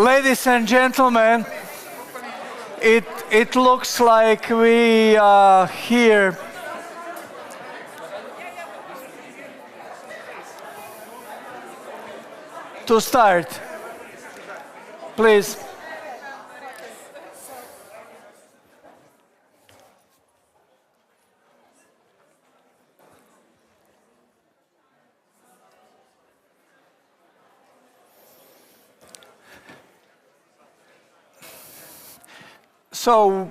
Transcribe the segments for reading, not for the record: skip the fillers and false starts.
Ladies and gentlemen, it looks like we are here to start. Please. So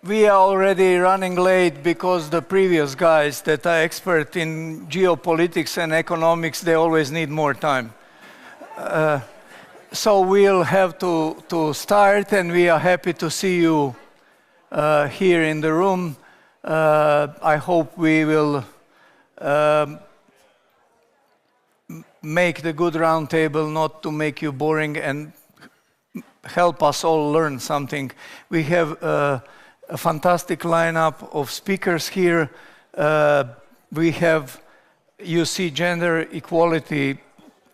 we are already running late because the previous guys that are expert in geopolitics and economics, they always need more time. So we'll have to start, and we are happy to see you here in the room. I hope we will make the good round table not to make you boring and help us all learn something. We have a fantastic lineup of speakers here. We have, you see, gender equality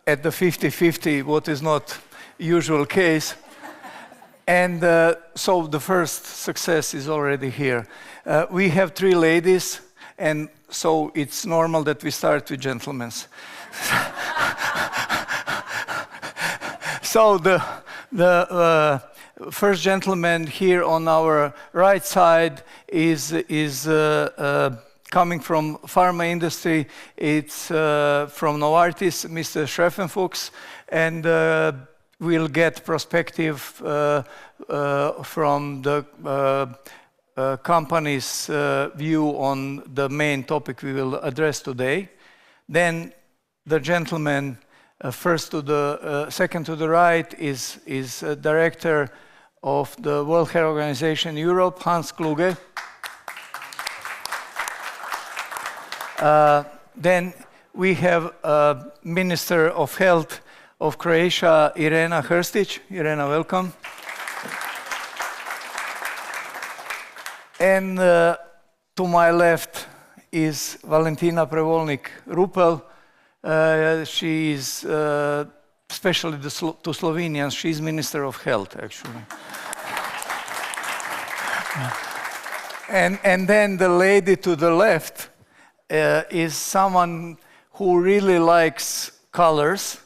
at the 50-50, what is not usual case. And so the first success is already here. We have 3 ladies, and so it's normal that we start with gentlemen. So the first gentleman here on our right side is coming from pharma industry. It's from Novartis, Mr. Schroeckenfuchs, and we'll get perspective from the company's view on the main topic we will address today. Then the gentleman second to the right is director of the World Health Organization Europe, Hans Kluge. Then we have Minister of Health of Croatia, Irena Hrstić. Irena, welcome. And to my left is Valentina Prevolnik Rupel. She is, especially to Slovenians, she's Minister of Health, actually. And then the lady to the left is someone who really likes colors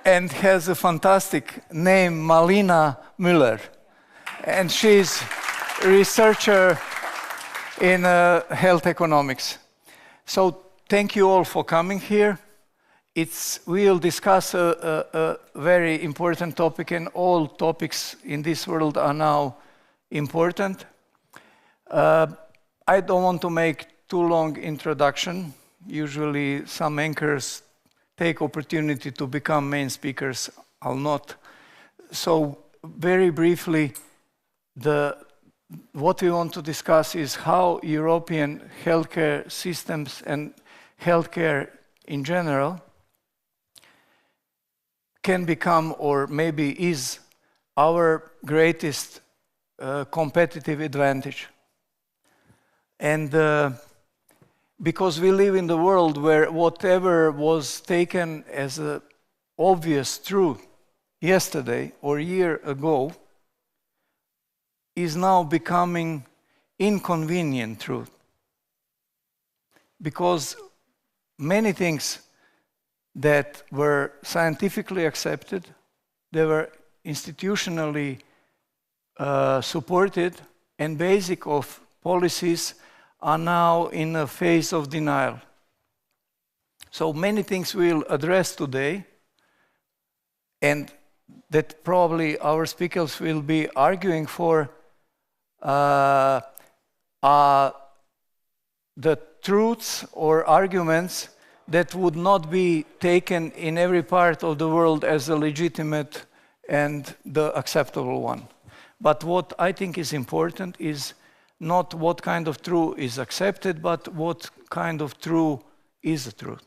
and has a fantastic name, Malina Muller. And she's a researcher in health economics. So thank you all for coming here. We'll discuss a very important topic, and all topics in this world are now important. I don't want to make too long introduction. Usually some anchors take opportunity to become main speakers. I'll not. So very briefly, what we want to discuss is how European healthcare systems and healthcare in general can become, or maybe is, our greatest competitive advantage. And because we live in the world where whatever was taken as an obvious truth yesterday or a year ago is now becoming inconvenient truth. Because many things that were scientifically accepted, they were institutionally supported, and basic of policies are now in a phase of denial. So many things we'll address today, and that probably our speakers will be arguing for, are the truths or arguments that would not be taken in every part of the world as a legitimate and the acceptable one. But what I think is important is not what kind of truth is accepted, but what kind of truth is the truth.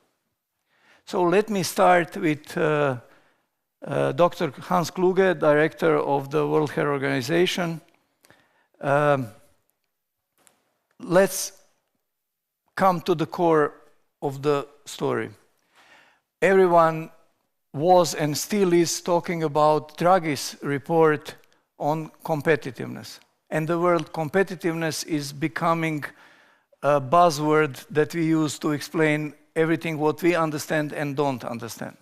So let me start with Dr. Hans Kluge, director of the World Health Organization. Let's come to the core of the story. Everyone was and still is talking about Draghi's report on competitiveness. And the word competitiveness is becoming a buzzword that we use to explain everything what we understand and don't understand.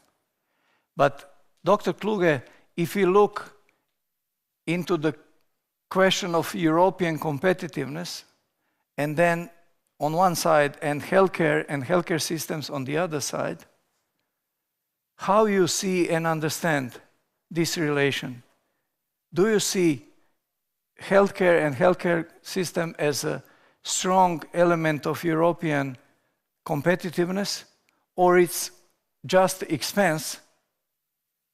But Dr. Kluge, if you look into the question of European competitiveness, and then on one side, and healthcare systems on the other side, how you see and understand this relation? Do you see healthcare and healthcare system as a strong element of European competitiveness, or it's just expense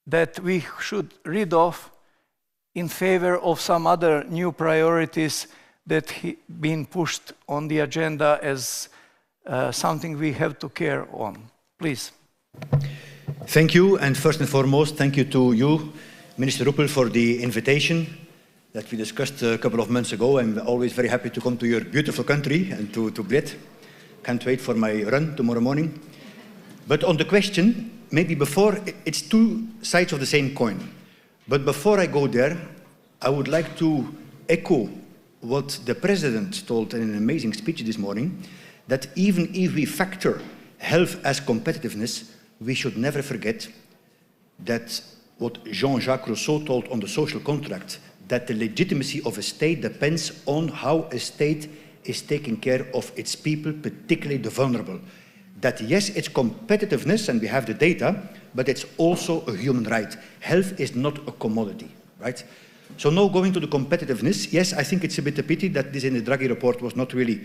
that we should rid of in favor of some other new priorities that been pushed on the agenda as something we have to care on? Please. Thank you, and first and foremost, thank you to you, Minister Rupel, for the invitation that we discussed a couple of months ago. I'm always very happy to come to your beautiful country and to Bled. Can't wait for my run tomorrow morning. But on the question, maybe before, it's two sides of the same coin. But before I go there, I would like to echo what the President told in an amazing speech this morning, that even if we factor health as competitiveness, we should never forget that what Jean-Jacques Rousseau told on the social contract, that the legitimacy of a state depends on how a state is taking care of its people, particularly the vulnerable. That yes, it's competitiveness and we have the data, but it's also a human right. Health is not a commodity, right? So now going to the competitiveness, yes, I think it's a bit a pity that this in the Draghi report was not really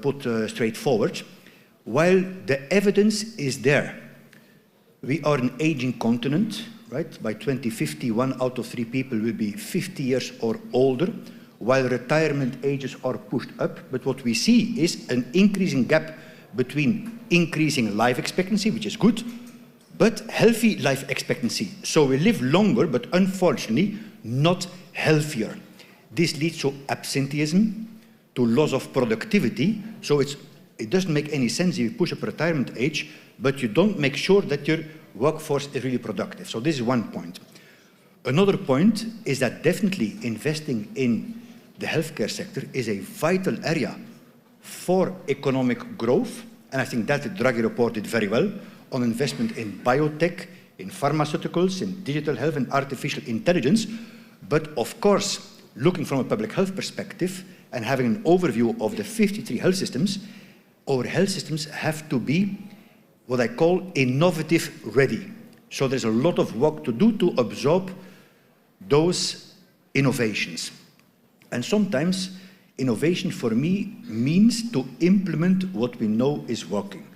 put straightforward. While the evidence is there, we are an aging continent, right? By 2050, 1 out of 3 people will be 50 years or older, while retirement ages are pushed up. But what we see is an increasing gap between increasing life expectancy, which is good, but healthy life expectancy. So we live longer, but unfortunately not healthier. This leads to absenteeism, to loss of productivity. So it doesn't make any sense if you push up retirement age, but you don't make sure that your workforce is really productive. So this is one point. Another point is that definitely investing in the healthcare sector is a vital area for economic growth. And I think that the Draghi report did very well on investment in biotech, in pharmaceuticals, in digital health and artificial intelligence. But of course, looking from a public health perspective and having an overview of the 53 health systems, our health systems have to be what I call innovative ready. So there's a lot of work to do to absorb those innovations. And sometimes innovation for me means to implement what we know is working.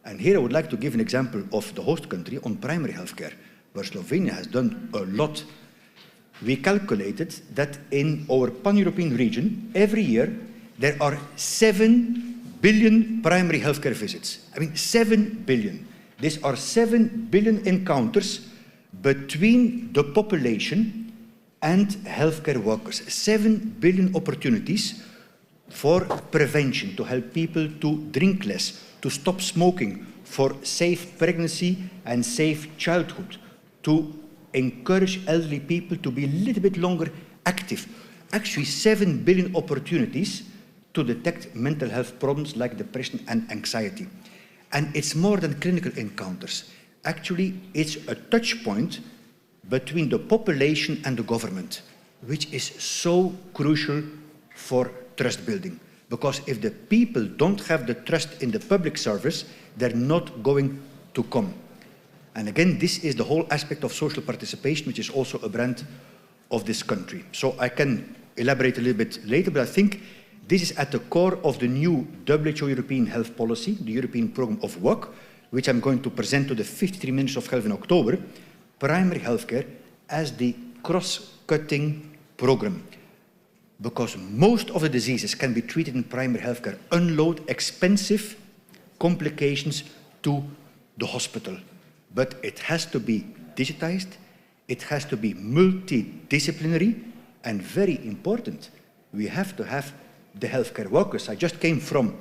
And here I would like to give an example of the host country on primary healthcare, where Slovenia has done a lot. We calculated that in our pan-European region, every year, there are 7 billion primary healthcare visits. I mean, 7 billion. These are 7 billion encounters between the population and healthcare workers. 7 billion opportunities for prevention, to help people to drink less, to stop smoking, for safe pregnancy and safe childhood, to encourage elderly people to be a little bit longer active. Actually, 7 billion opportunities to detect mental health problems like depression and anxiety. And it's more than clinical encounters. Actually, it's a touch point between the population and the government, which is so crucial for trust building. Because if the people don't have the trust in the public service, they're not going to come. And again, this is the whole aspect of social participation, which is also a brand of this country. So I can elaborate a little bit later, but I think this is at the core of the new WHO European Health Policy, the European Programme of Work, which I'm going to present to the 53 Ministers of Health in October, primary healthcare as the cross-cutting program. Because most of the diseases can be treated in primary healthcare, unload expensive complications to the hospital. But it has to be digitized, it has to be multidisciplinary, and very important, we have to have the healthcare workers. I just came from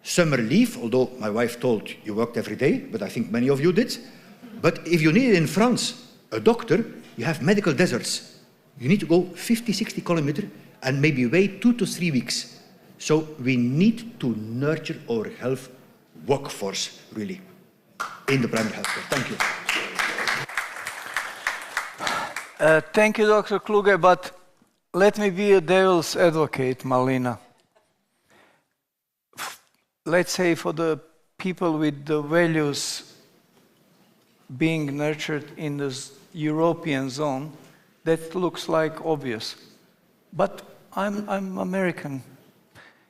summer leave, although my wife told you worked every day, but I think many of you did. But if you need in France a doctor, you have medical deserts. You need to go 50, 60 kilometers and maybe wait 2 to 3 weeks. So we need to nurture our health workforce, really, in the primary healthcare. Thank you. Thank you, Dr. Kluge, but let me be a devil's advocate, Malina. Let's say for the people with the values being nurtured in the European zone, that looks like obvious. But I'm American,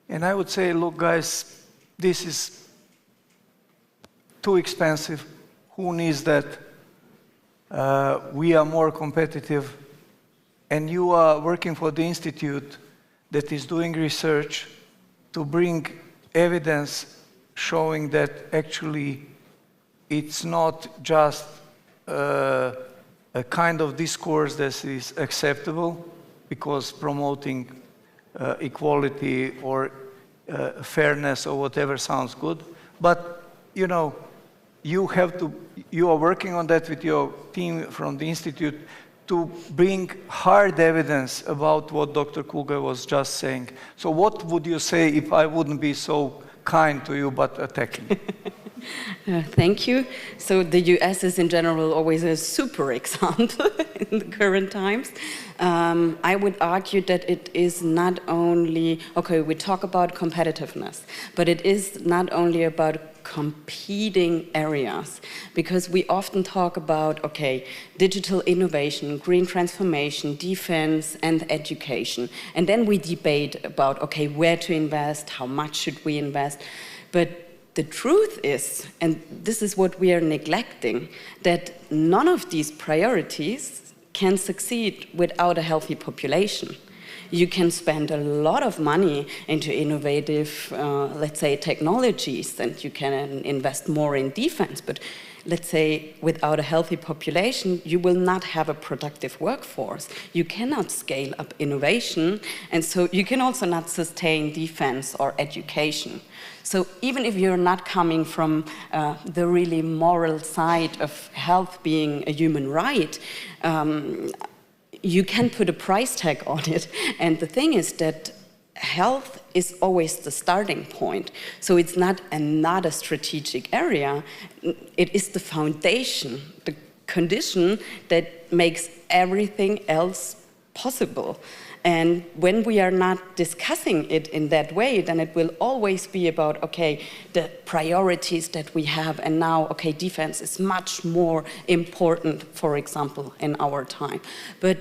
and I would say, look, guys, this is too expensive. Who needs that? We are more competitive, and you are working for the institute that is doing research to bring evidence showing that actually it's not just a kind of discourse that is acceptable because promoting equality or fairness or whatever sounds good, but you know, you are working on that with your team from the institute to bring hard evidence about what Dr. Kluge was just saying. So what would you say if I wouldn't be so kind to you but attacking? Thank you. So the US is in general always a super example in the current times. I would argue that it is not only, okay, we talk about competitiveness, but it is not only about competing areas, because we often talk about, okay, digital innovation, green transformation, defense, and education. And then we debate about, okay, where to invest, how much should we invest. But the truth is, and this is what we are neglecting, that none of these priorities can succeed without a healthy population. You can spend a lot of money into innovative, let's say, technologies, and you can invest more in defense, but let's say without a healthy population, you will not have a productive workforce. You cannot scale up innovation, and so you can also not sustain defense or education. So even if you're not coming from the really moral side of health being a human right, you can put a price tag on it. And the thing is that health is always the starting point. So it's not another strategic area. It is the foundation, the condition that makes everything else possible. And when we are not discussing it in that way, then it will always be about, okay, the priorities that we have, and now, okay, defense is much more important, for example, in our time. But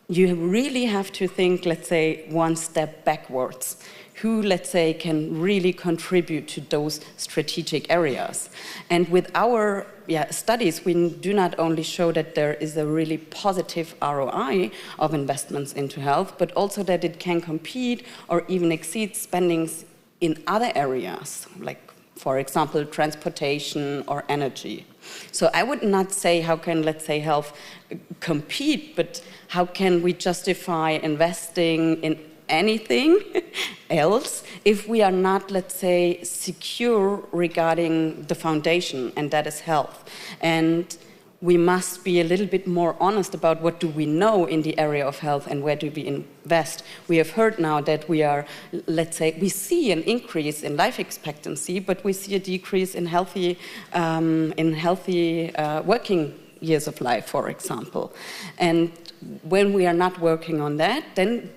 you really have to think, let's say, one step backwards. Who, let's say, can really contribute to those strategic areas? And with our studies, we do not only show that there is a really positive ROI of investments into health, but also that it can compete or even exceed spendings in other areas, like, for example, transportation or energy. So I would not say how can, let's say, health compete, but how can we justify investing in anything else if we are not, let's say, secure regarding the foundation, and that is health. And we must be a little bit more honest about what do we know in the area of health and where do we invest. We have heard now that we are, let's say, we see an increase in life expectancy, but we see a decrease in healthy working years of life, for example. And when we are not working on that, then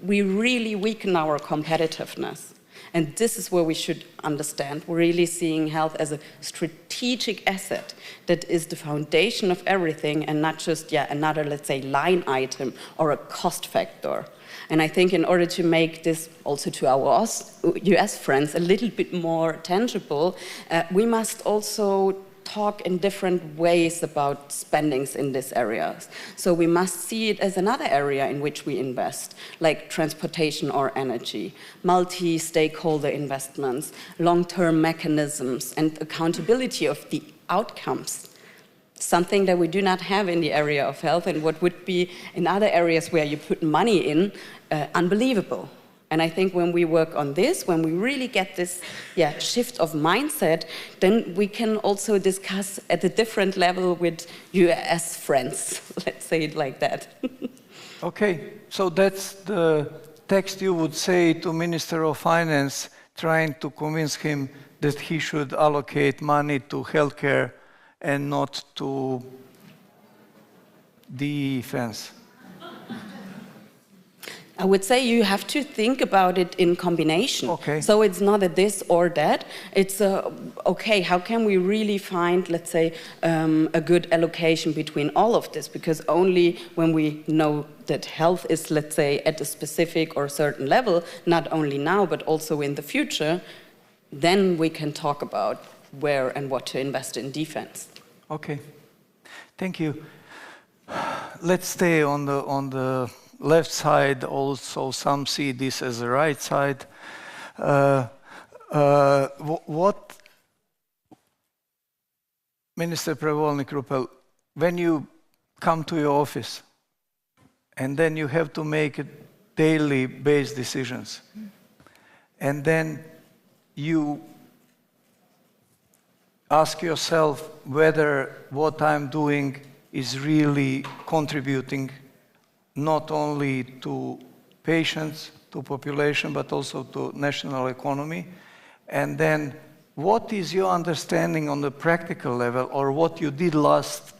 we really weaken our competitiveness. And this is where we should understand. We're really seeing health as a strategic asset that is the foundation of everything, and not just another, let's say, line item or a cost factor. And I think in order to make this also to our US friends a little bit more tangible, we must also talk in different ways about spendings in these areas. So we must see it as another area in which we invest, like transportation or energy, multi-stakeholder investments, long-term mechanisms, and accountability of the outcomes. Something that we do not have in the area of health, and what would be in other areas where you put money in, unbelievable. And I think when we work on this, when we really get this shift of mindset, then we can also discuss at a different level with US friends, let's say it like that. Okay, so that's the text you would say to Minister of Finance, trying to convince him that he should allocate money to healthcare and not to defense. I would say you have to think about it in combination. Okay. So it's not a this or that. It's okay, how can we really find, let's say, a good allocation between all of this? Because only when we know that health is, let's say, at a specific or certain level, not only now, but also in the future, then we can talk about where and what to invest in defense. Okay, thank you. Let's stay on the left side. Also, some see this as the right side. What, Minister Prevolnik, Rupel, when you come to your office and then you have to make daily based decisions, and then you ask yourself whether what I'm doing is really contributing not only to patients, to population, but also to national economy. And then what is your understanding on the practical level, or what you did last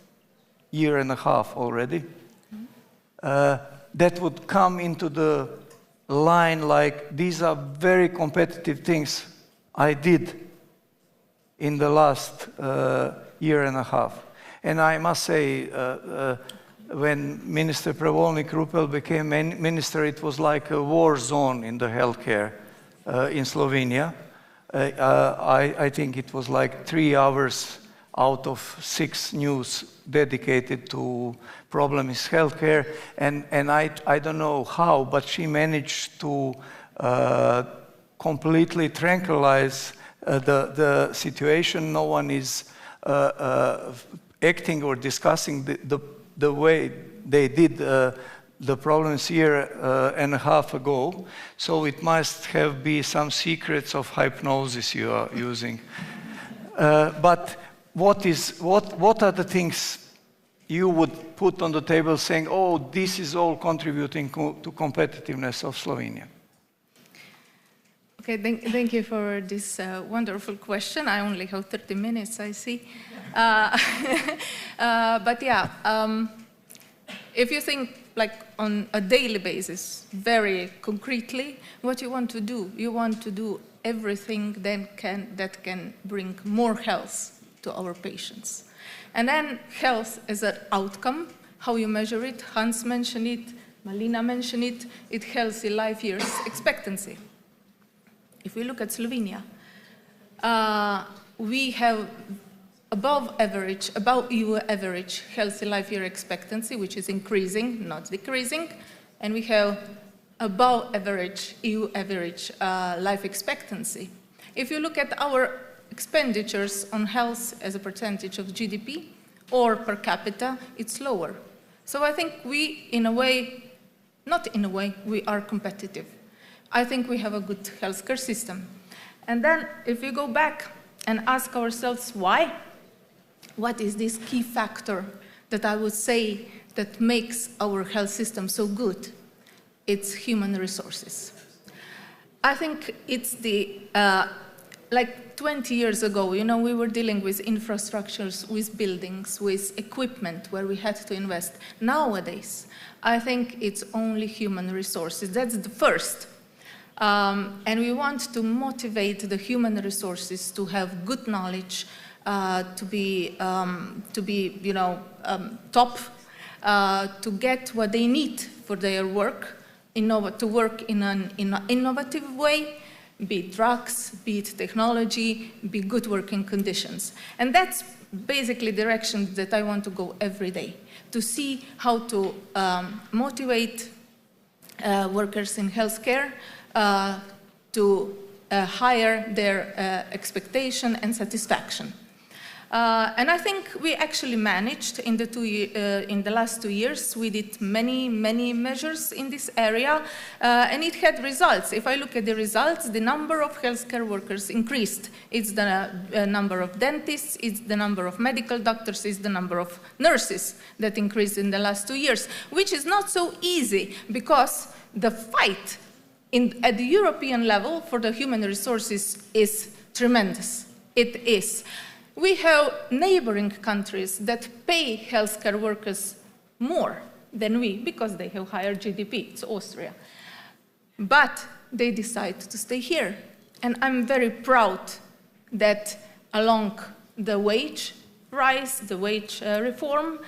year and a half already, that would come into the line like, these are very competitive things I did in the last year and a half. And I must say, when Minister Prevolnik Rupel became minister, it was like a war zone in the healthcare in Slovenia. I think it was like 3 hours out of 6 news dedicated to problems in healthcare. And I don't know how, but she managed to completely tranquilize the situation. No one is acting or discussing the way they did the problems year and a half ago. So it must have been some secrets of hypnosis you are using. But what are the things you would put on the table saying, oh, this is all contributing to competitiveness of Slovenia? Okay, thank you for this wonderful question. I only have 30 minutes, I see. But yeah, if you think like on a daily basis, very concretely, what you want to do everything that can bring more health to our patients. And then health is an outcome, how you measure it. Hans mentioned it, Malina mentioned it, it's healthy life years expectancy. If we look at Slovenia, we have above EU average healthy life year expectancy, which is increasing, not decreasing, and we have above average EU average life expectancy. If you look at our expenditures on health as a percentage of GDP or per capita, it's lower. So I think we, in a way, not in a way, we are competitive. I think we have a good healthcare system. And then if we go back and ask ourselves why, what is this key factor that I would say that makes our health system so good? It's human resources. I think it's the, like 20 years ago, you know, we were dealing with infrastructures, with buildings, with equipment where we had to invest. Nowadays, I think it's only human resources. That's the first. And we want to motivate the human resources to have good knowledge, to be you know, top, to get what they need for their work, to work in an innovative way, be it drugs, be it technology, be good working conditions. And that's basically the direction that I want to go every day, to see how to motivate workers in healthcare to higher their expectation and satisfaction. And I think we actually managed in the last 2 years. We did many measures in this area, and it had results. If I look at the results, the number of healthcare workers increased. It's the number of dentists, it's the number of medical doctors, it's the number of nurses that increased in the last 2 years, which is not so easy because the fight at the European level for the human resources is tremendous. It is. We have neighboring countries that pay healthcare workers more than we because they have higher GDP. It's Austria. But they decide to stay here. And I'm very proud that along the wage rise, the wage reform,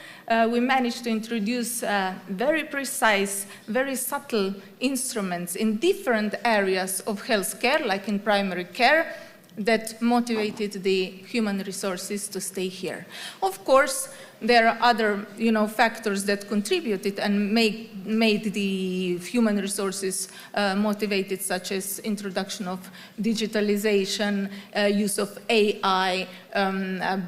we managed to introduce very precise, very subtle instruments in different areas of healthcare, like in primary care, that motivated the human resources to stay here. Of course, there are other factors that contributed and made the human resources motivated, such as introduction of digitalization, use of AI,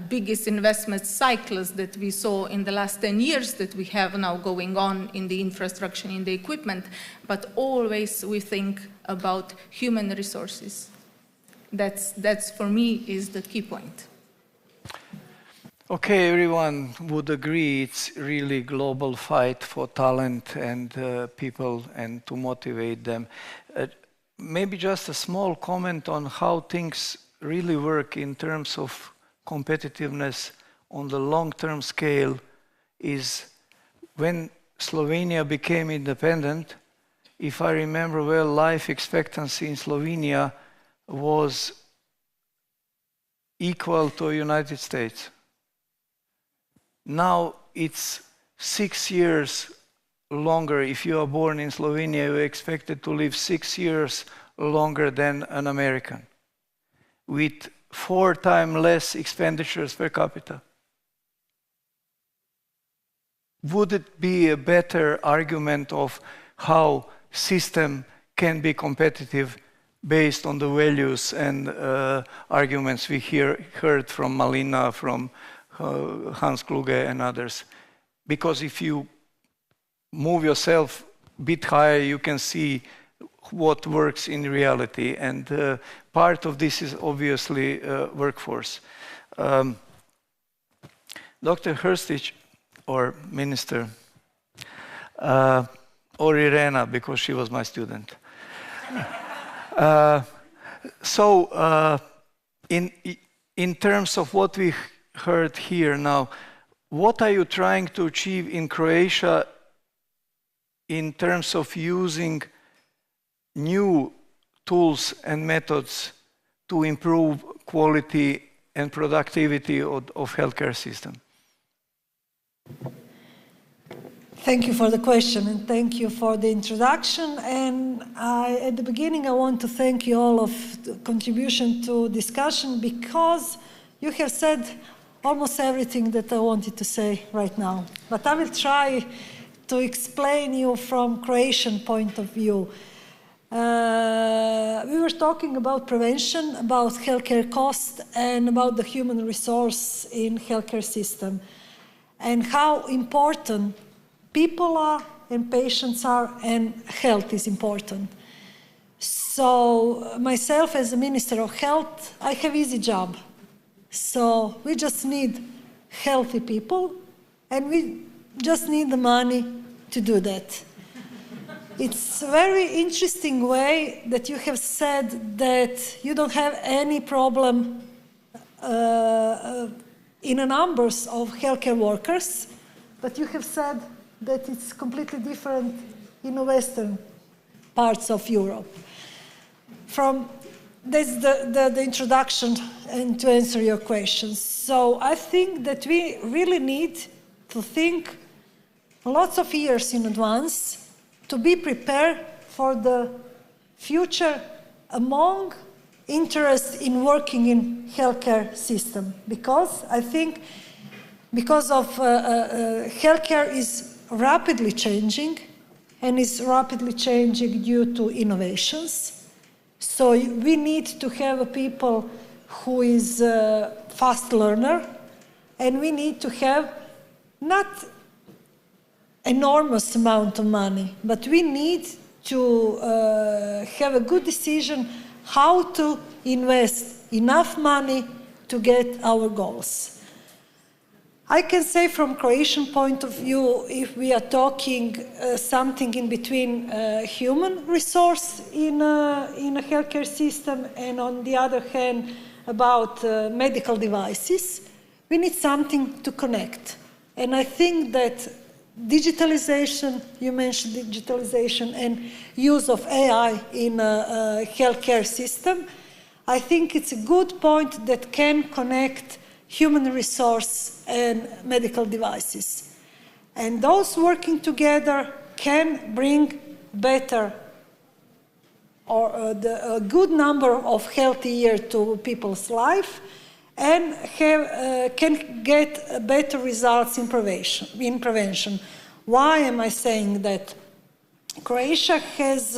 biggest investment cycles that we saw in the last 10 years that we have now going on in the infrastructure, in the equipment, but always we think about human resources. That's for me is the key point. Okay, everyone would agree it's really global fight for talent and people and to motivate them. Maybe just a small comment on how things really work in terms of competitiveness on the long-term scale is when Slovenia became independent, if I remember well, life expectancy in Slovenia was equal to the United States. Now it's 6 years longer. If you are born in Slovenia, you're expected to live 6 years longer than an American, with 4 times less expenditures per capita. Would it be a better argument of how system can be competitive based on the values and arguments we heard from Malina, from Hans Kluge and others? Because if you move yourself a bit higher, you can see what works in reality. And part of this is obviously workforce. Dr. Hrstić, or Minister, or Irena, because she was my student. In terms of what we heard here now, what are you trying to achieve in Croatia in terms of using new tools and methods to improve quality and productivity of healthcare system? Thank you for the question and thank you for the introduction. And at the beginning, I want to thank you all of the contribution to discussion because you have said almost everything that I wanted to say right now. But I will try to explain you from Croatian point of view. We were talking about prevention, about healthcare cost, and about the human resource in healthcare system, and how important people are and patients are, and health is important. So myself as a Minister of Health, I have easy job. So we just need healthy people and we just need the money to do that. It's a very interesting way that you have said that you don't have any problem in the numbers of healthcare workers, but you have said that it's completely different in the western parts of Europe. That's the introduction and to answer your questions. So I think that we really need to think lots of years in advance to be prepared for the future among interest in working in healthcare system. Because I think because of healthcare is rapidly changing and is rapidly changing due to innovations. So we need to have people who is a fast learner and we need to have not enormous amount of money, but we need to have a good decision how to invest enough money to get our goals. I can say from Croatian point of view, if we are talking something in between human resource in a healthcare system and on the other hand about medical devices, we need something to connect. And I think that digitalization, you mentioned digitalization and use of AI in a healthcare system, I think it's a good point that can connect human resource and medical devices. And those working together can bring better or a good number of healthy years to people's life and can get better results in prevention. Why am I saying that? Croatia has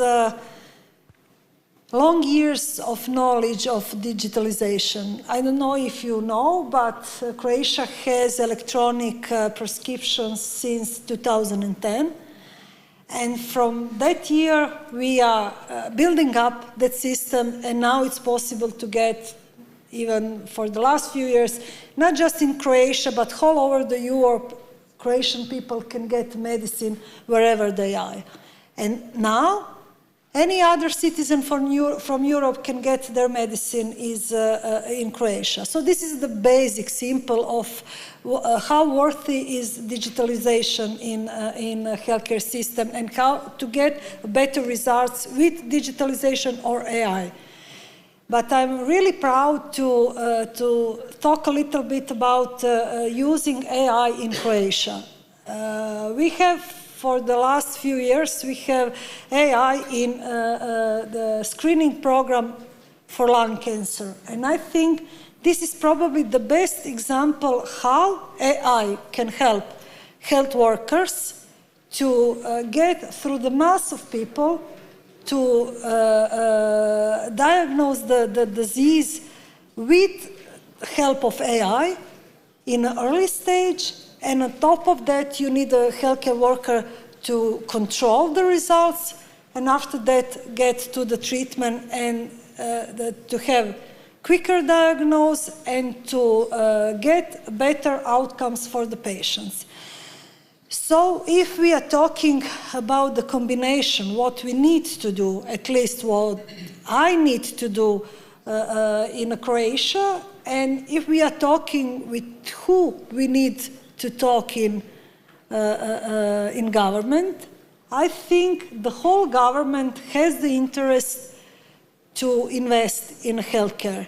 long years of knowledge of digitalization. I don't know if you know, but Croatia has electronic prescriptions since 2010. And from that year, we are building up that system, and now it's possible to get, even for the last few years, not just in Croatia, but all over the Europe, Croatian people can get medicine wherever they are. And now, any other citizen from Europe can get their medicine in Croatia. So this is the basic, simple of how worthy is digitalization in a healthcare system and how to get better results with digitalization or AI. But I'm really proud to talk a little bit about using AI in Croatia. We have, for the last few years, we have AI in the screening program for lung cancer. And I think this is probably the best example how AI can help health workers to get through the mass of people to diagnose the disease with help of AI in an early stage. And on top of that, you need a healthcare worker to control the results, and after that, get to the treatment and to have quicker diagnosis and to get better outcomes for the patients. So if we are talking about the combination, what we need to do, at least what I need to do in Croatia, and if we are talking with who we need to talk in government, I think the whole government has the interest to invest in healthcare.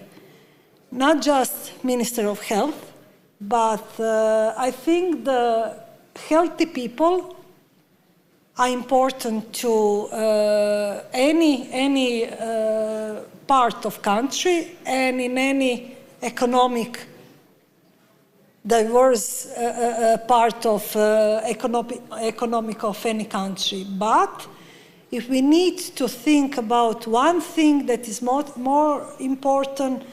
Not just Minister of Health, but I think the healthy people are important to any part of country and in any economic diverse part of economic of any country. But if we need to think about one thing that is more important,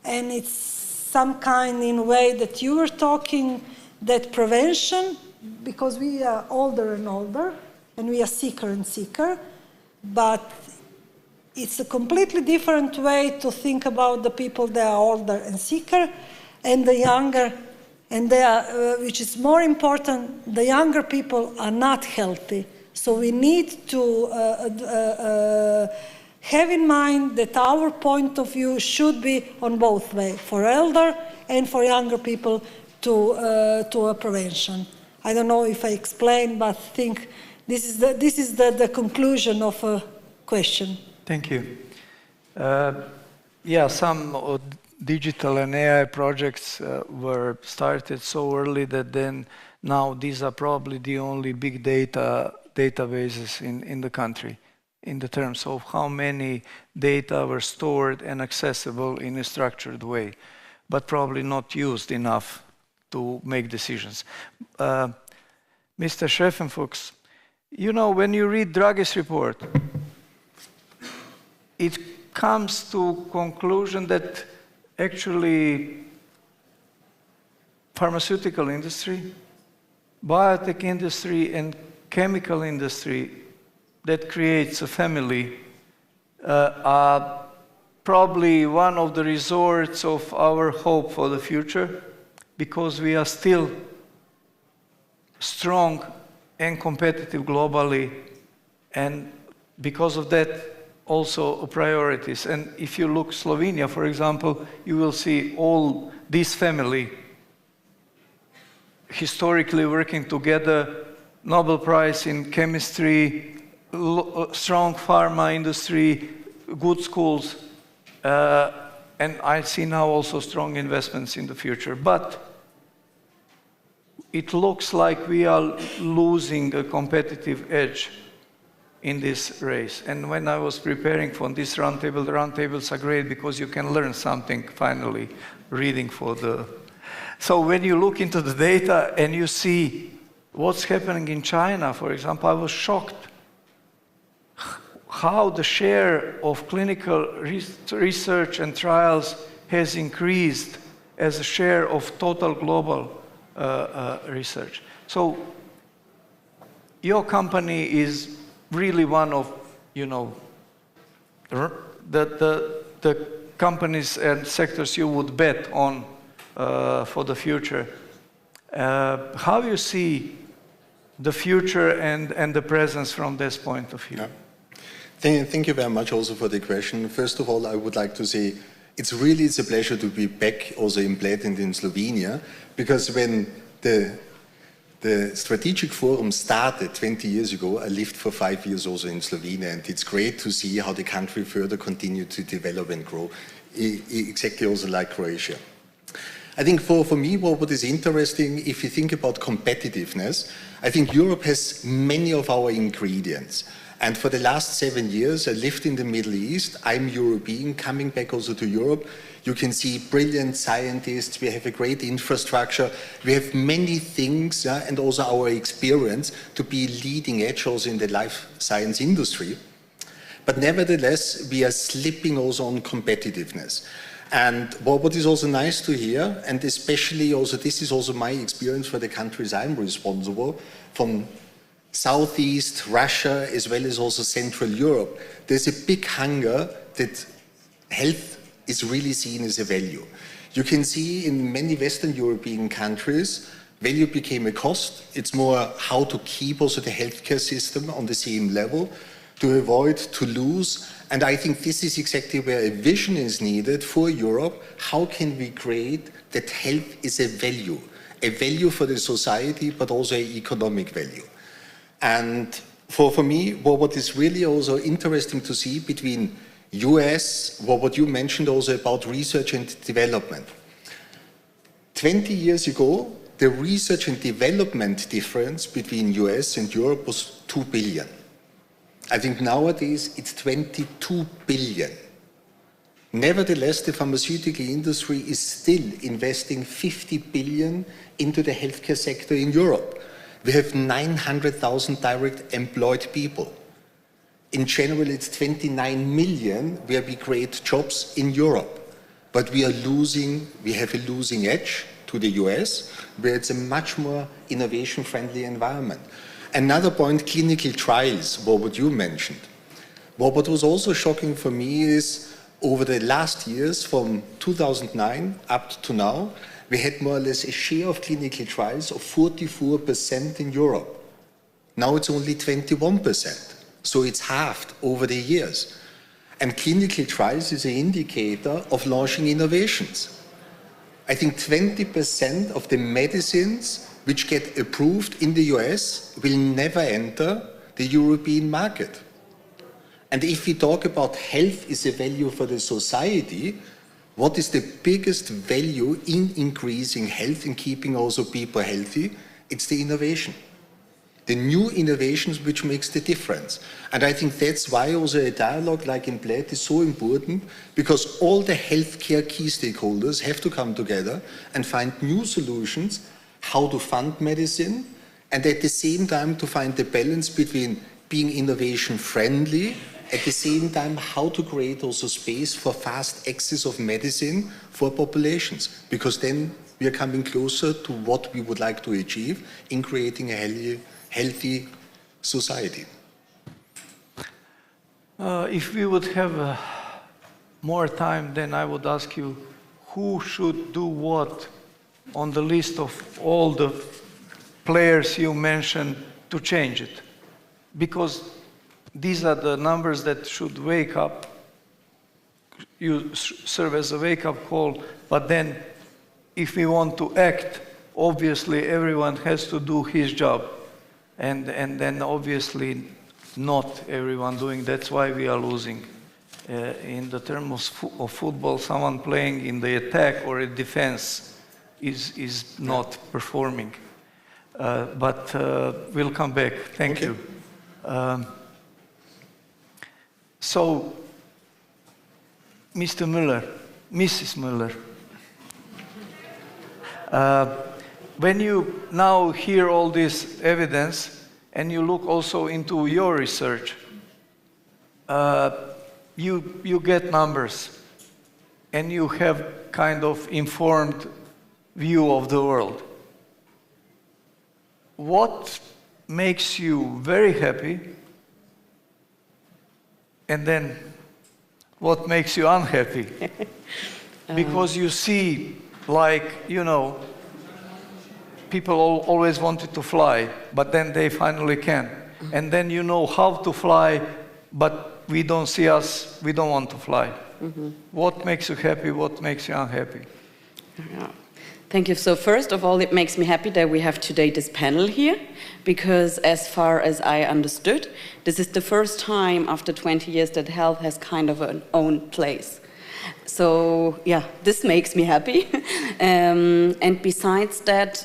and it's some kind in a way that you were talking, that prevention, because we are older and older, and we are sicker and sicker, but it's a completely different way to think about the people that are older and sicker, and the younger. And they are, which is more important, the younger people are not healthy. So we need to have in mind that our point of view should be on both ways, for elder and for younger people to a prevention. I don't know if I explained, but I think this is the conclusion of a question. Thank you. Yeah, some digital and AI projects were started so early that then now these are probably the only big databases in the country in the terms of how many data were stored and accessible in a structured way, but probably not used enough to make decisions. Mr. Schroeckenfuchs, you know, when you read Draghi's report, it comes to conclusion that actually pharmaceutical industry, biotech industry, and chemical industry that creates a family are probably one of the resorts of our hope for the future, because we are still strong and competitive globally, and because of that also priorities. And if you look Slovenia, for example, you will see all this family historically working together, Nobel Prize in chemistry, strong pharma industry, good schools, and I see now also strong investments in the future. But it looks like we are losing a competitive edge in this race. And when I was preparing for this roundtable, the roundtables are great because you can learn something finally, reading for the... So when you look into the data and you see what's happening in China, for example, I was shocked how the share of clinical research and trials has increased as a share of total global research. So your company is really one of, you know, the companies and sectors you would bet on for the future. How you see the future and the presence from this point of view? Yeah. Thank you very much also for the question. First of all, I would like to say it's a pleasure to be back also in Bled and in Slovenia, because when the strategic forum started 20 years ago, I lived for 5 years also in Slovenia, and it's great to see how the country further continued to develop and grow, exactly also like Croatia. I think for me, what is interesting, if you think about competitiveness, I think Europe has many of our ingredients. And for the last 7 years, I lived in the Middle East. I'm European, coming back also to Europe. You can see brilliant scientists. We have a great infrastructure. We have many things, and also our experience to be leading edge also in the life science industry. But nevertheless, we are slipping also on competitiveness. And what is also nice to hear, and especially also this is also my experience for the countries I'm responsible, from Southeast Russia as well as also Central Europe, there's a big hunger that health is really seen as a value. You can see in many Western European countries, value became a cost. It's more how to keep also the healthcare system on the same level, to avoid to lose. And I think this is exactly where a vision is needed for Europe. How can we create that health is a value for the society, but also an economic value? And for me, what is really also interesting to see between US, what you mentioned also about research and development. 20 years ago, the research and development difference between US and Europe was 2 billion. I think nowadays it's 22 billion. Nevertheless, the pharmaceutical industry is still investing 50 billion into the healthcare sector in Europe. We have 900,000 direct employed people. In general, it's 29 million where we create jobs in Europe. But we have a losing edge to the US, where it's a much more innovation-friendly environment. Another point, clinical trials, what you mentioned. What was also shocking for me is over the last years, from 2009 up to now, we had more or less a share of clinical trials of 44% in Europe. Now it's only 21%. So it's halved over the years. And clinical trials is an indicator of launching innovations. I think 20% of the medicines which get approved in the US will never enter the European market. And if we talk about health is a value for the society, what is the biggest value in increasing health and keeping also people healthy? It's the innovation. The new innovations which makes the difference. And I think that's why also a dialogue like in Bled is so important, because all the healthcare key stakeholders have to come together and find new solutions how to fund medicine, and at the same time to find the balance between being innovation friendly, at the same time how to create also space for fast access of medicine for populations, because then we are coming closer to what we would like to achieve in creating a healthy society. If we would have more time, then I would ask you, who should do what on the list of all the players you mentioned to change it? Because these are the numbers that should wake up, you serve as a wake-up call, but then if we want to act, obviously everyone has to do his job. And then obviously not everyone doing, that's why we are losing. In the terms of football, someone playing in the attack or in defense is not performing. But we'll come back. Thank you. So, Mr. Muller, Mrs. Muller, when you now hear all this evidence and you look also into your research, you get numbers and you have kind of informed view of the world. What makes you very happy, and then what makes you unhappy? Because you see, like, you know, people always wanted to fly, but then they finally can. And then you know how to fly, but we don't see us, we don't want to fly. What makes you happy, what makes you unhappy? Yeah. Thank you. So first of all, it makes me happy that we have today this panel here, because as far as I understood, this is the first time after 20 years that health has kind of an own place. So yeah, this makes me happy. And besides that,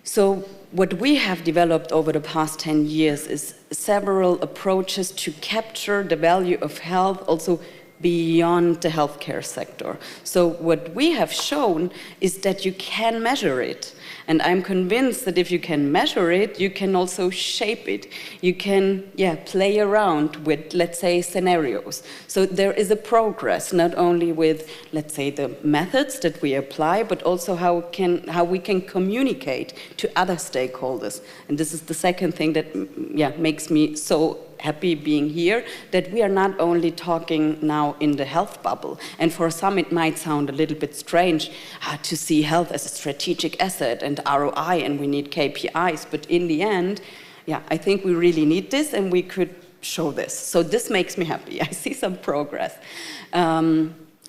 so what we have developed over the past 10 years is several approaches to capture the value of health also beyond the healthcare sector. So what we have shown is that you can measure it. And I'm convinced that if you can measure it, you can also shape it. You can, play around with, let's say, scenarios. So there is a progress, not only with, let's say, the methods that we apply, but also how we can communicate to other stakeholders. And this is the second thing that, makes me so happy being here, that we are not only talking now in the health bubble, and for some it might sound a little bit strange to see health as a strategic asset and ROI and we need KPIs, but in the end, I think we really need this and we could show this. So this makes me happy. I see some progress.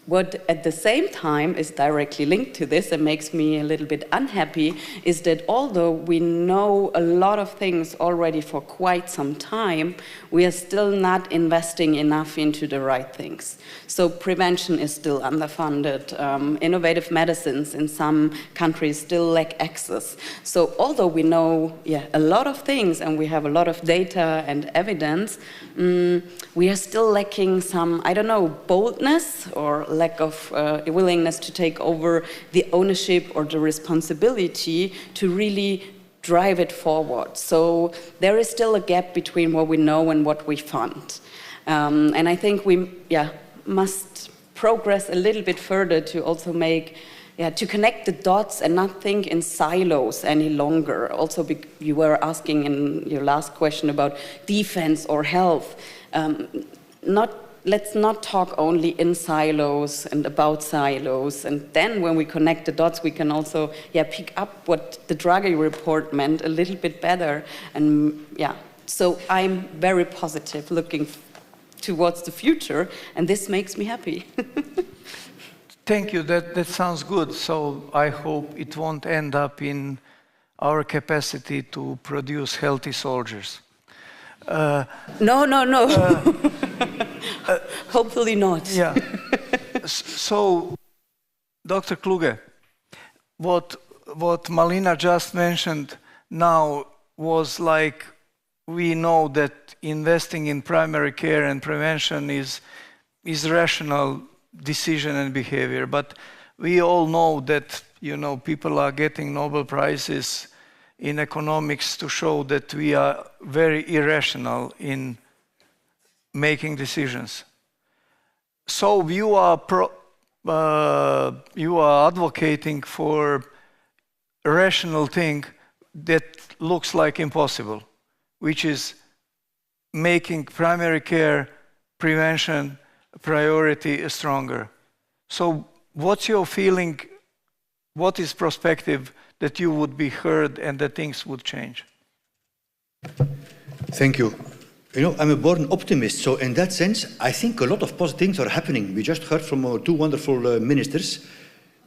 What at the same time is directly linked to this and makes me a little bit unhappy is that although we know a lot of things already for quite some time, we are still not investing enough into the right things. So prevention is still underfunded. Innovative medicines in some countries still lack access. So although we know a lot of things and we have a lot of data and evidence, we are still lacking some, I don't know, boldness or lack of willingness to take over the ownership or the responsibility to really drive it forward. So there is still a gap between what we know and what we fund. And I think we must progress a little bit further to also make, to connect the dots and not think in silos any longer. Also, you were asking in your last question about defense or health. Let's not talk only in silos and about silos. And then when we connect the dots, we can also pick up what the Draghi report meant a little bit better. And so I'm very positive looking towards the future, and this makes me happy. Thank you, that sounds good. So I hope it won't end up in our capacity to produce healthy soldiers. No. Hopefully not. Yeah. So, Dr. Kluge, what Malina just mentioned now was like, we know that investing in primary care and prevention is rational decision and behavior, but we all know that, people are getting Nobel Prizes in economics to show that we are very irrational in making decisions. So you are you are advocating for a rational thing that looks like impossible, which is making primary care prevention priority stronger. So what's your feeling? What is perspective that you would be heard and that things would change? Thank you. You know, I'm a born optimist, so in that sense, I think a lot of positive things are happening. We just heard from our two wonderful ministers.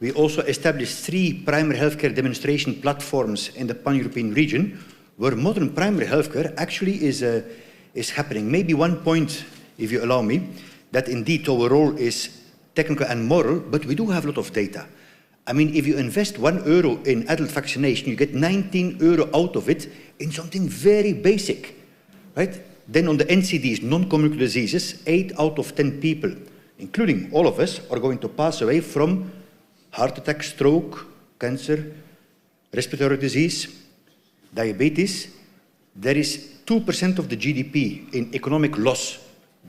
We also established 3 primary healthcare demonstration platforms in the pan-European region, where modern primary healthcare actually is happening. Maybe one point, if you allow me, that indeed our role is technical and moral, but we do have a lot of data. I mean, if you invest €1 in adult vaccination, you get €19 out of it in something very basic, right? Then on the NCDs, non-communicable diseases, 8 out of 10 people, including all of us, are going to pass away from heart attack, stroke, cancer, respiratory disease, diabetes. There is 2% of the GDP in economic loss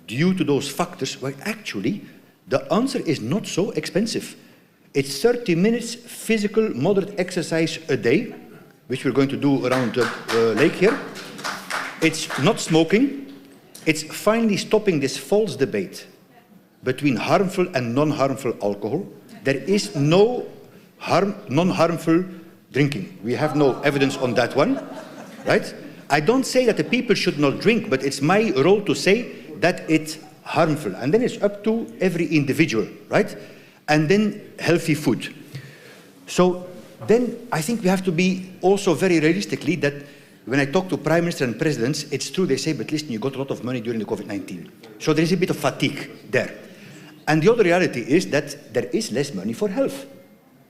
due to those factors, where actually the answer is not so expensive. It's 30 minutes physical moderate exercise a day, which we're going to do around the lake here. It's not smoking. It's finally stopping this false debate between harmful and non-harmful alcohol. There is no non-harmful drinking. We have no evidence on that one, right? I don't say that the people should not drink, but it's my role to say that it's harmful. And then it's up to every individual, right? And then healthy food. So then I think we have to be also very realistically that when I talk to prime minister and presidents, it's true, they say, but listen, you got a lot of money during the COVID-19. So there is a bit of fatigue there. And the other reality is that there is less money for health.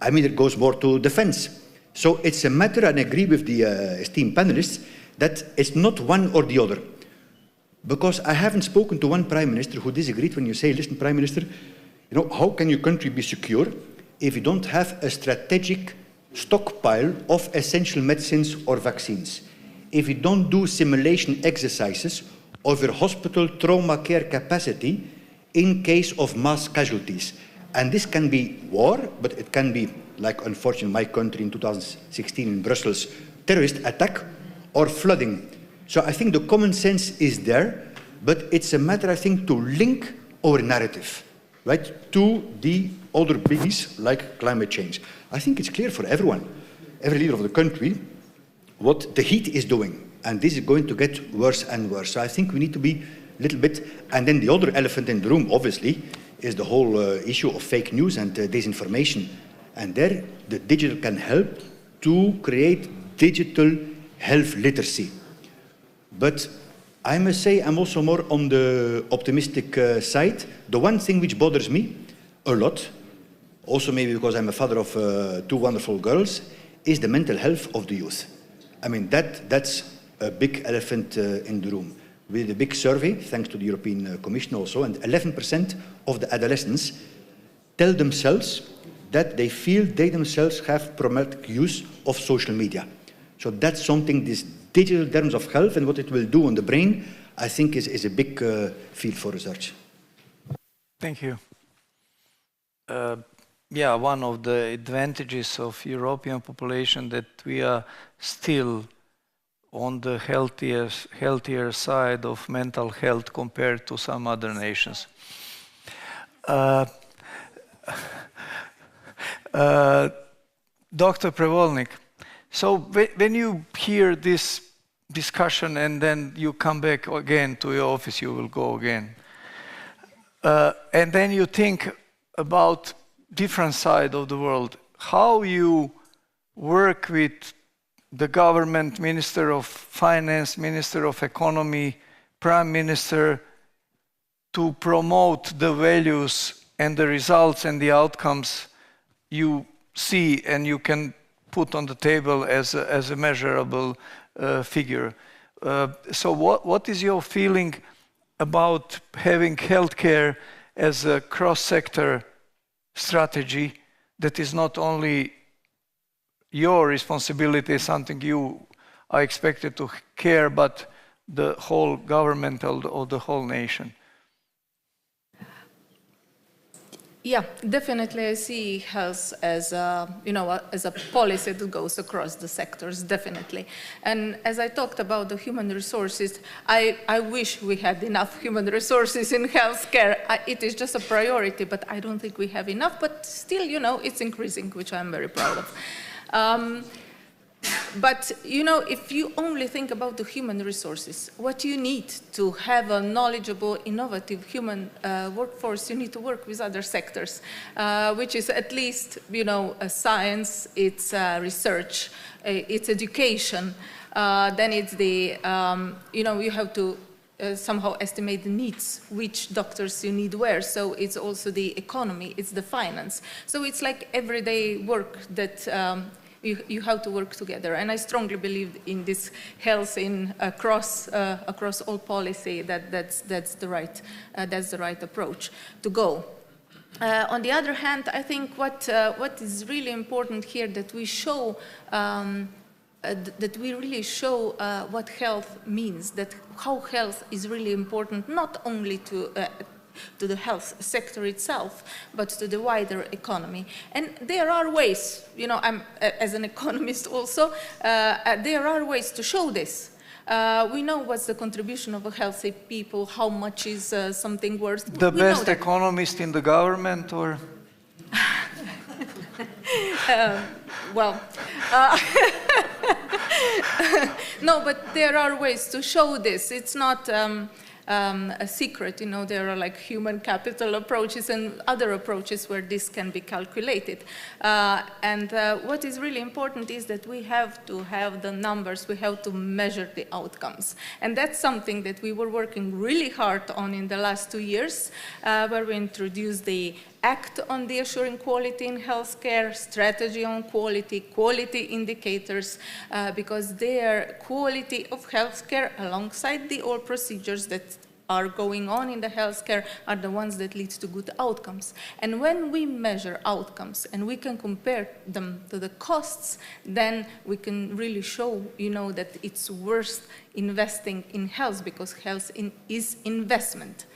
I mean, it goes more to defense. So it's a matter, and I agree with the esteemed panelists, that it's not one or the other. Because I haven't spoken to one prime minister who disagreed when you say, listen, prime minister, you know, how can your country be secure if you don't have a strategic stockpile of essential medicines or vaccines? If you don't do simulation exercises of your hospital trauma care capacity in case of mass casualties. And this can be war, but it can be, like unfortunately in my country in 2016 in Brussels, terrorist attack or flooding. So I think the common sense is there, but it's a matter, I think, to link our narrative, right, to the other biggies like climate change. I think it's clear for everyone, every leader of the country, what the heat is doing. And this is going to get worse and worse. So I think we need to be a little bit, and then the other elephant in the room, obviously, is the whole issue of fake news and disinformation. And there, the digital can help to create digital health literacy. But I must say I'm also more on the optimistic side. The one thing which bothers me a lot, also maybe because I'm a father of 2 wonderful girls, is the mental health of the youth. I mean, that's a big elephant in the room. We did a big survey, thanks to the European Commission also, and 11% of the adolescents tell themselves that they feel they themselves have problematic use of social media. So that's something, this digital terms of health and what it will do on the brain, I think is a big field for research. Thank you. Yeah, one of the advantages of European population that we are still on the healthier side of mental health compared to some other nations. Dr. Prevolnik, so when you hear this discussion and then you come back again to your office, you will go again, and then you think about different side of the world, how you work with the government, Minister of Finance, Minister of Economy, Prime Minister, to promote the values and the results and the outcomes you see and you can put on the table as a measurable figure. So what is your feeling about having healthcare as a cross-sector strategy that is not only your responsibility, something you are expected to care, but the whole government or the whole nation? Yeah, definitely I see health as a, as a policy that goes across the sectors, definitely. And as I talked about the human resources, I wish we had enough human resources in healthcare. It is just a priority, but I don't think we have enough, but still, it's increasing, which I'm very proud of. But, if you only think about the human resources, what you need to have a knowledgeable, innovative human workforce, you need to work with other sectors, which is at least, science, it's research, it's education, then it's the, you have to somehow estimate the needs, which doctors you need where. So it's also the economy, it's the finance. So it's like everyday work that you have to work together, and I strongly believe in this health across all policy. That's the right approach to go. On the other hand, I think what is really important here that we show that we really show what health means, that how health is really important not only to the health sector itself, but to the wider economy. And there are ways, I'm as an economist also, there are ways to show this. We know what's the contribution of a healthy people, how much is something worth. The best economist in the government, or? No, but there are ways to show this. It's not a secret, there are like human capital approaches and other approaches where this can be calculated. And what is really important is that we have to have the numbers, we have to measure the outcomes. And that's something that we were working really hard on in the last 2 years, where we introduced the Act on the Assuring Quality in Healthcare, Strategy on Quality, Quality Indicators, because their quality of healthcare alongside the all procedures that are going on in the healthcare are the ones that lead to good outcomes. And when we measure outcomes and we can compare them to the costs, then we can really show, that it's worth investing in health, because health is investment.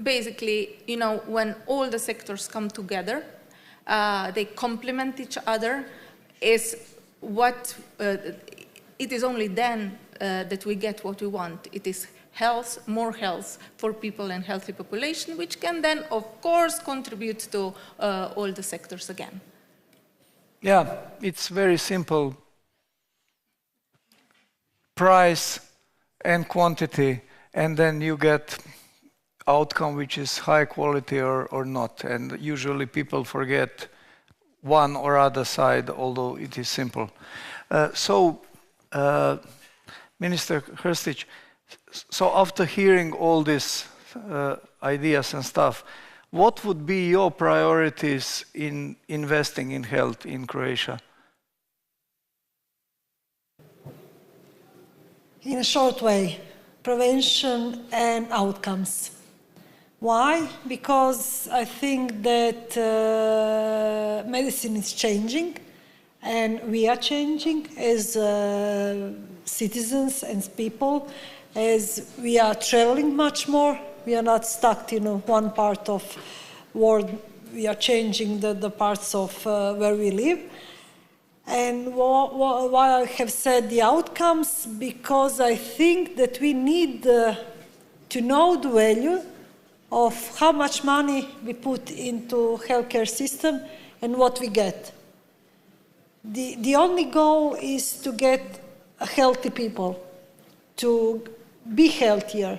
Basically, when all the sectors come together, they complement each other, is what, it is only then that we get what we want. It is health, more health for people and healthy population, which can then, of course, contribute to all the sectors again. Yeah, it's very simple. Price and quantity, and then you get outcome which is high quality or not. And usually people forget one or other side, although it is simple. Minister Hrstić, so after hearing all these ideas and stuff, what would be your priorities in investing in health in Croatia? In a short way, prevention and outcomes. Why? Because I think that medicine is changing, and we are changing as citizens and people, as we are traveling much more. We are not stuck in one part of world. We are changing the parts of where we live. And why I have said the outcomes, because I think that we need to know the value of how much money we put into healthcare system and what we get. The only goal is to get healthy people, to be healthier.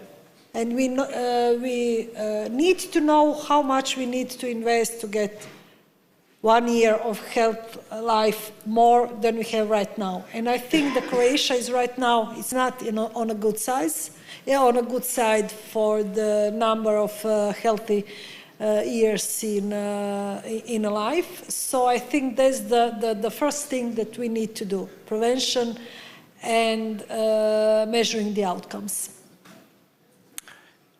And we need to know how much we need to invest to get 1 year of health life more than we have right now. And I think that Croatia is right now, it's not on a good size, on a good side for the number of healthy years in a life. So I think that's the first thing that we need to do, prevention and measuring the outcomes.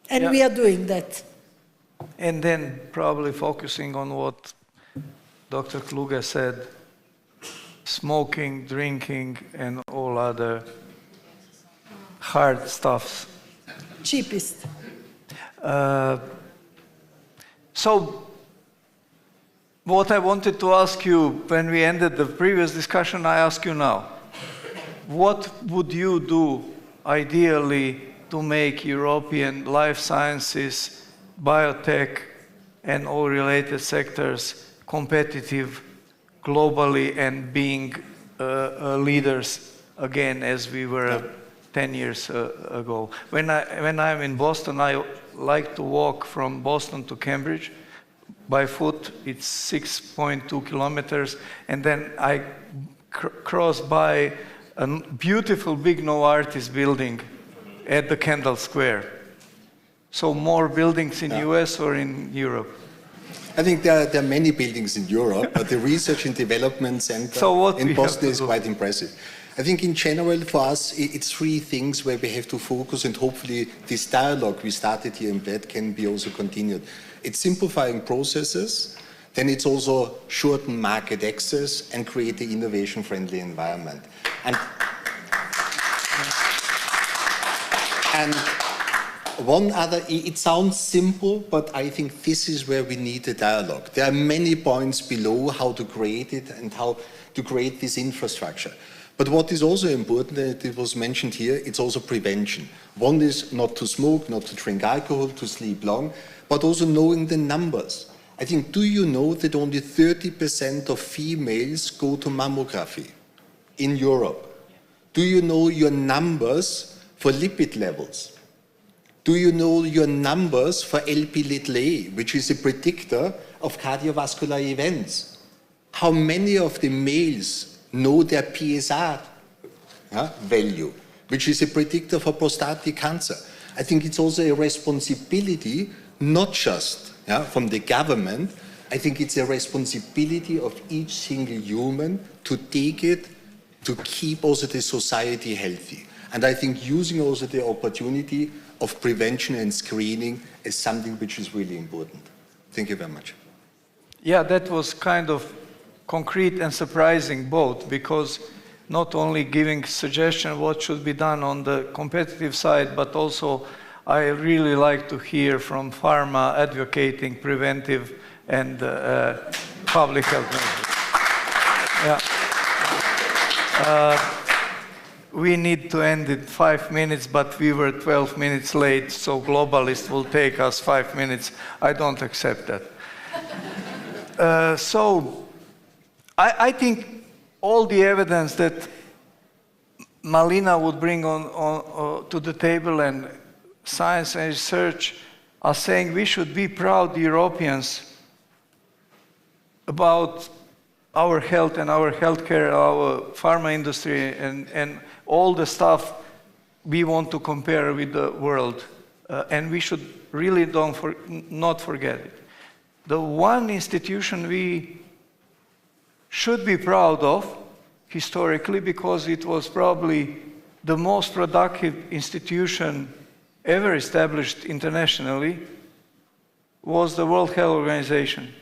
And we are doing that. And then probably focusing on what Dr. Kluge said, smoking, drinking, and all other hard stuffs. Cheapest. So, what I wanted to ask you when we ended the previous discussion, I ask you now. What would you do ideally to make European life sciences, biotech, and all related sectors competitive globally and being leaders again as we were 10 years ago? When I'm in Boston, I like to walk from Boston to Cambridge. By foot, it's 6.2 kilometers, and then I cross by a beautiful big Novartis building at the Kendall Square. So more buildings in US or in Europe? I think there are many buildings in Europe, but the Research and Development Center in Boston is quite impressive. I think in general for us, it's three things where we have to focus, and hopefully this dialogue we started here in Bled can be also continued. It's simplifying processes, then it's also shorten market access and create the innovation-friendly environment. And one other, it sounds simple, but I think this is where we need a dialogue. There are many points below how to create it and how to create this infrastructure. But what is also important, and it was mentioned here, it's also prevention. One is not to smoke, not to drink alcohol, to sleep long, but also knowing the numbers. I think, do you know that only 30% of females go to mammography in Europe? Do you know your numbers for lipid levels? Do you know your numbers for Lp(a), which is a predictor of cardiovascular events? How many of the males know their PSA value, which is a predictor for prostatic cancer? I think it's also a responsibility, not just from the government. I think it's a responsibility of each single human to take it, to keep also the society healthy. And I think using also the opportunity of prevention and screening is something which is really important. Thank you very much. Yeah, that was kind of concrete and surprising both, because not only giving suggestion what should be done on the competitive side, but also I really like to hear from pharma advocating preventive and public health measures. Yeah. We need to end in 5 minutes, but we were 12 minutes late, so globalists will take us 5 minutes. I don't accept that. So I think all the evidence that Malina would bring to the table, and science and research are saying we should be proud Europeans about our health and our healthcare, our pharma industry, and all the stuff we want to compare with the world. And we should really not forget it. The one institution we should be proud of historically, because it was probably the most productive institution ever established internationally, was the World Health Organization.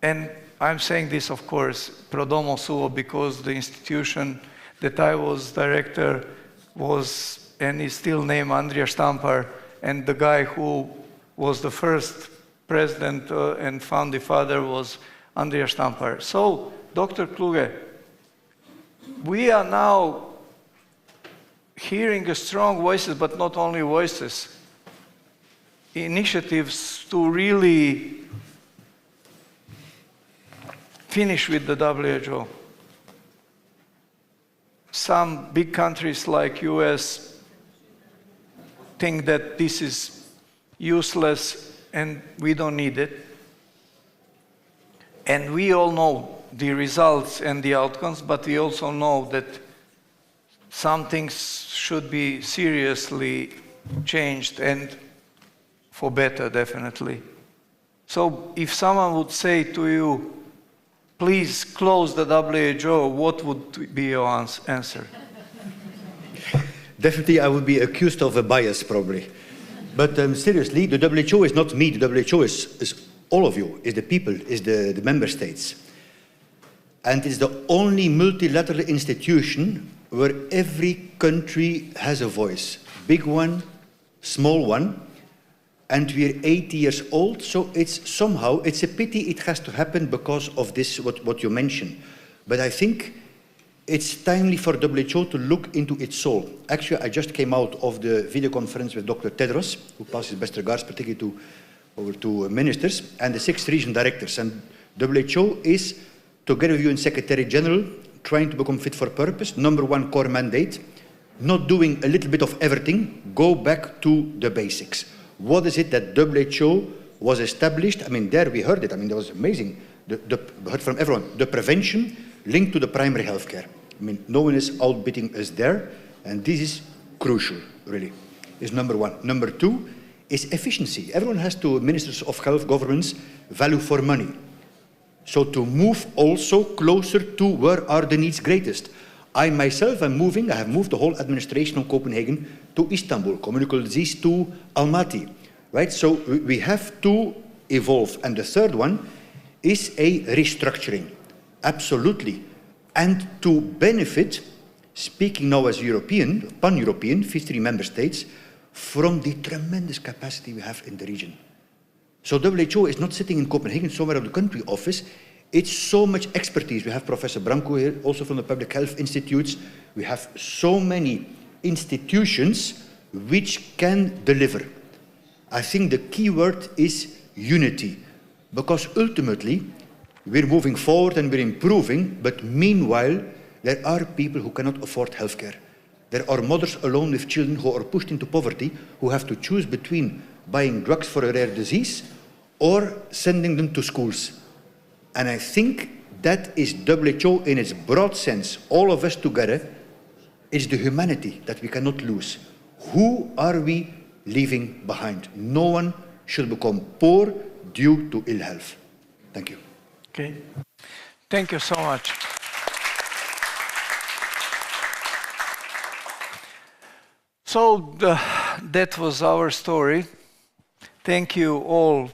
And I'm saying this, of course, pro domo suo, because the institution that I was director was, and is still named, Andrija Štampar, and the guy who was the first president and founding father was Andrija Štampar. So, Dr. Kluge, we are now hearing strong voices, but not only voices, initiatives to really finish with the WHO. Some big countries like US think that this is useless and we don't need it. And we all know the results and the outcomes, but we also know that some things should be seriously changed, and for better, definitely. So if someone would say to you, please close the WHO, what would be your answer? Definitely I would be accused of a bias, probably. But seriously, the WHO is not me. The WHO is all of you, is the people, is the member states. And it's the only multilateral institution where every country has a voice. Big one, small one, and we're 80 years old, so it's a pity it has to happen because of this, what you mentioned. But I think it's timely for WHO to look into its soul. Actually, I just came out of the video conference with Dr. Tedros, who passes best regards, particularly to over to ministers, and the 6 region directors. And WHO is, together with UN Secretary General, trying to become fit for purpose. #1 core mandate, not doing a little bit of everything, go back to the basics. What is it that WHO was established? I mean, there we heard it. I mean, that was amazing. We heard from everyone. The prevention linked to the primary healthcare. I mean, no one is outbidding us there, and this is crucial, really, is #1. #2 is efficiency. Everyone has to, ministers of health, governments, value for money. So to move also closer to where are the needs greatest. I myself am moving, I have moved the whole administration of Copenhagen to Istanbul, communicable disease to Almaty, right? So we have to evolve. And the third one is a restructuring, absolutely. And to benefit, speaking now as European, pan-European, 53 member states, from the tremendous capacity we have in the region. So WHO is not sitting in Copenhagen, somewhere of the country office. It's so much expertise. We have Professor Branco here, also from the Public Health Institutes. We have so many institutions which can deliver. I think the key word is unity, because ultimately we're moving forward and we're improving, but meanwhile there are people who cannot afford healthcare. There are mothers alone with children who are pushed into poverty, who have to choose between buying drugs for a rare disease or sending them to schools. And I think that is WHO in its broad sense, all of us together. It's the humanity that we cannot lose. Who are we leaving behind? No one should become poor due to ill health. Thank you. Okay. Thank you so much. So that was our story. Thank you all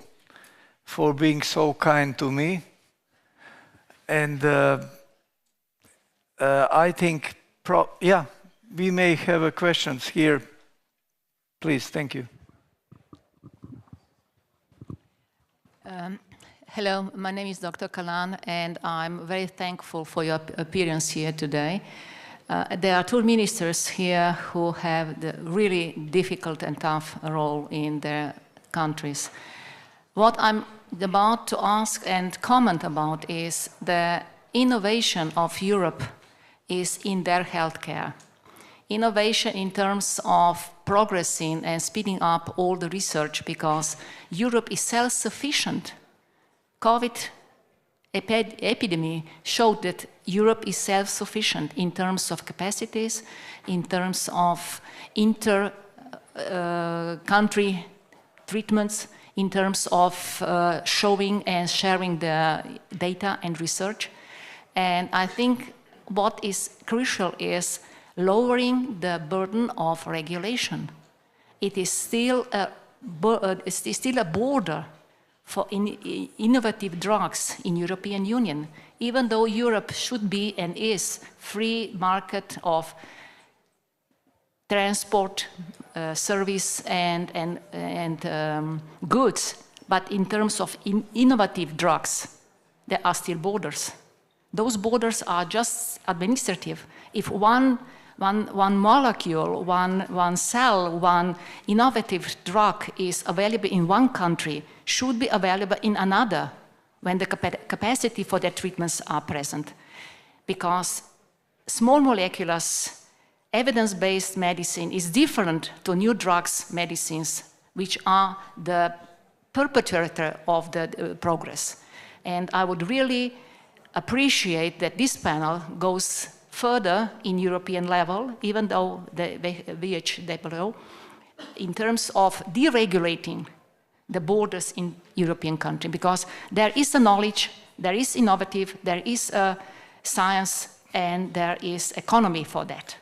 for being so kind to me. And I think, yeah, we may have questions here. Please, thank you. Hello, my name is Dr. Kalan, and I'm very thankful for your appearance here today. There are 2 ministers here who have the really difficult and tough role in their countries. What I'm about to ask and comment about is the innovation of Europe is in their healthcare. Innovation in terms of progressing and speeding up all the research, because Europe is self-sufficient. COVID epidemic showed that Europe is self-sufficient in terms of capacities, in terms of inter-country treatments, in terms of showing and sharing the data and research. And I think what is crucial is lowering the burden of regulation. It is still a border for innovative drugs in European Union, even though Europe should be and is free market of transport, service and goods, but in terms of innovative drugs, there are still borders. Those borders are just administrative. If one molecule, one cell, one innovative drug is available in one country, should be available in another when the capacity for their treatments are present. Because small molecules, evidence-based medicine is different to new drugs, medicines, which are the perpetrator of the progress. And I would really appreciate that this panel goes further in European level, even though the WHO, in terms of deregulating the borders in European country, because there is a knowledge, there is innovative, there is a science, and there is economy for that.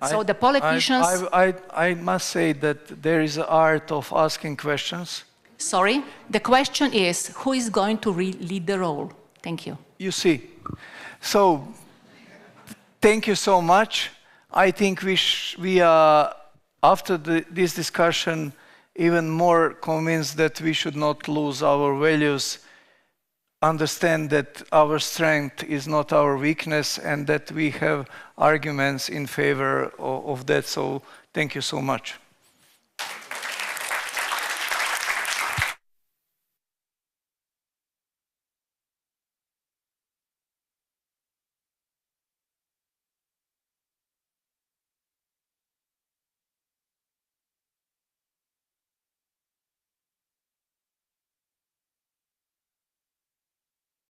So the politicians... I must say that there is an art of asking questions. Sorry, the question is, who is going to lead the role? Thank you. You see, so thank you so much. I think we are after this discussion, even more convinced that we should not lose our values, understand that our strength is not our weakness, and that we have arguments in favor of that. So thank you so much.